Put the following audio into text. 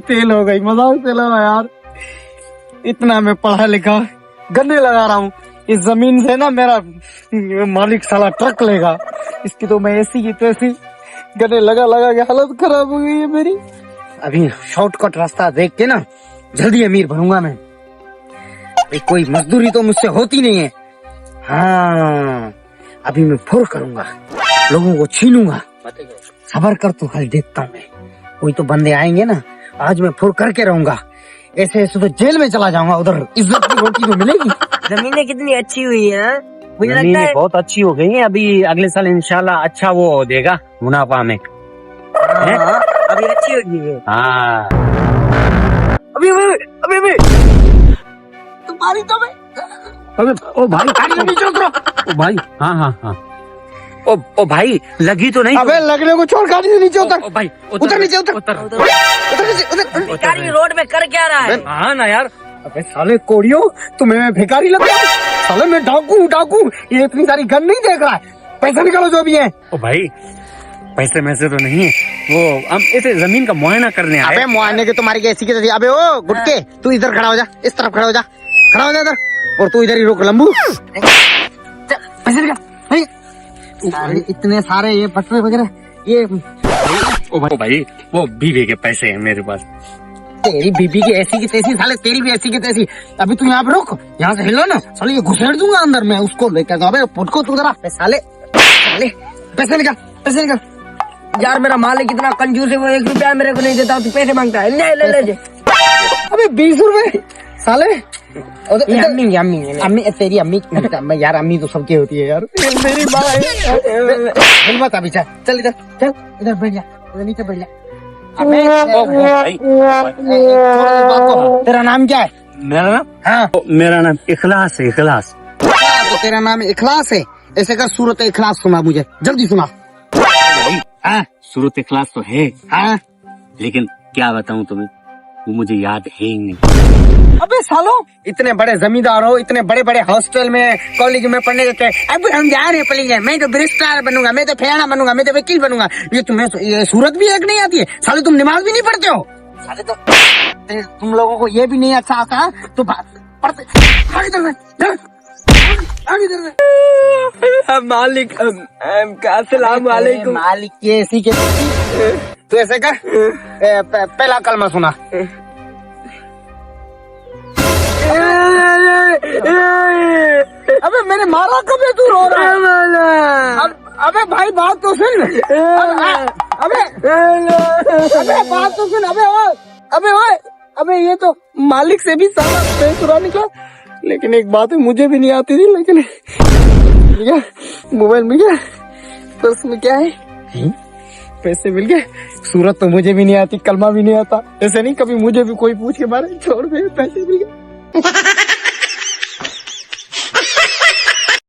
Fail हो गई, मजाक से लगा यार। इतना मैं पढ़ा लिखा, गन्ने लगा रहा हूँ, इस जमीन से ना मेरा मालिक साला ट्रक लेगा। इसकी तो मैं ऐसी की तैसी गन्ने लगा लगा के हालत खराब हो गई है मेरी। अभी शॉर्टकट रास्ता देख के ना जल्दी अमीर बनूंगा मैं। कोई मजदूरी तो मुझसे होती नहीं है। हाँ, अभी मैं फुर करूंगा, लोगों को छीनूंगा। सबर कर तू, खाली देखता हूँ मैं। कोई तो बंदे आएंगे ना, आज मैं फुर करके रहूंगा। ऐसे ऐसे तो जेल में चला जाऊंगा, उधर इज्जत की रोटी तो मिलेगी। जमीनें कितनी अच्छी हुई है, मुझे लगता है बहुत अच्छी हो गई है। अभी अगले साल इंशाल्लाह अच्छा वो देगा मुनाफा में। हाँ, अभी अच्छी होगी है। हाँ अभी तुम्हारी तो मैं अबे ओ भाई नीचे उतरो। ओ भाई हाँ हाँ हाँ। ओ भाई लगी तो नहीं? अबे लगने को छोड़, गाड़ी से नीचे उतर। ओ भाई उतर नीचे, उतर उतर नीचे, भिखारी रोड में कर क्या रहा है? हाँ ना यार। अबे साले कोड़ियों, तुम्हें मैं भिखारी लगता हूँ? साले मैं डाकू, ये इतनी सारी गन नहीं देख रहा है। पैसे निकालो जो भी है। ओ भाई पैसे मैसे तो नहीं है, वो हम इसे जमीन का मुआयना करने आए। अबे मुआयने के तुम्हारी कैसी की? अबे ओ गुटके, तू इधर खड़ा हो जा, इस तरफ खड़ा हो जा, खड़ा हो जा इधर। और तू इधर ही रोक लंबू। पैसे निकाल। इतने सारे ये पटवे वगैरह ये। ओ भाई वो बीवी के पैसे हैं मेरे पास। तेरी बीबी की ऐसी की तैसी, साले तेरी भी ऐसी की तैसी। अभी तू यहाँ पे रुक, यहाँ से हिलो ना, साले ये घुसेड़ दूंगा अंदर में उसको लेकर। अबे पुटको तू जरा, साले पैसे निकाल, पैसे निकाल। यार मेरा मालिक इतना कंजूस है, वो 1 रुपया मेरे को नहीं देता, तू पैसे मांगता है। ले। अबे 20 रुपए साले। अम्मी तेरी अम्मी यार, अम्मी तो सबकी होती है यार, मेरी माँ है। मत अभी चल इधर, चल इधर बैठ जा, इधर नीचे बैठ जा। तेरा नाम क्या है? मेरा नाम? हाँ मेरा नाम इखलास है। इखलास? तो तेरा नाम इखलास है? ऐसे कर, सूरत इखलास सुना मुझे, जल्दी सुना। हाँ सूरत इखलास तो है, हाँ, लेकिन क्या बताऊं तुम्हें, वो मुझे याद है ही नहीं। अबे सालो, इतने बड़े जमींदार हो, इतने बड़े बड़े हॉस्टल में कॉलेज में पढ़ने देते हैं। अब हम जा रहे हैं पढ़ेंगे, मैं तो बैरिस्टर बनूंगा, मैं तो फलाना बनूंगा, मैं तो वकील बनूंगा। ये तुम्हें ये सूरत भी एक नहीं आती है साले, तुम नमाज भी नहीं पढ़ते हो साले। तो तुम लोगों को ये भी नहीं अच्छा आता तो पढ़ते। मालिक अस्सलाम वालेकुम। मालिक की ऐसी के तो ऐसे कर, पहला कलमा सुना। अबे मैंने मारा कब है, तू रो रहा है? अबे भाई बात तो सुन। अबे बात तो सुन। अबे ये तो मालिक से भी साला बेसुरा निकला। लेकिन एक बात है, मुझे भी नहीं आती थी, लेकिन मोबाइल मिल गया, पर्स में क्या है, पैसे मिल गए। सूरत तो मुझे भी नहीं आती, कलमा भी नहीं आता। ऐसे नहीं कभी मुझे भी कोई पूछ के मारे, छोड़ दे, पैसे मिल गए।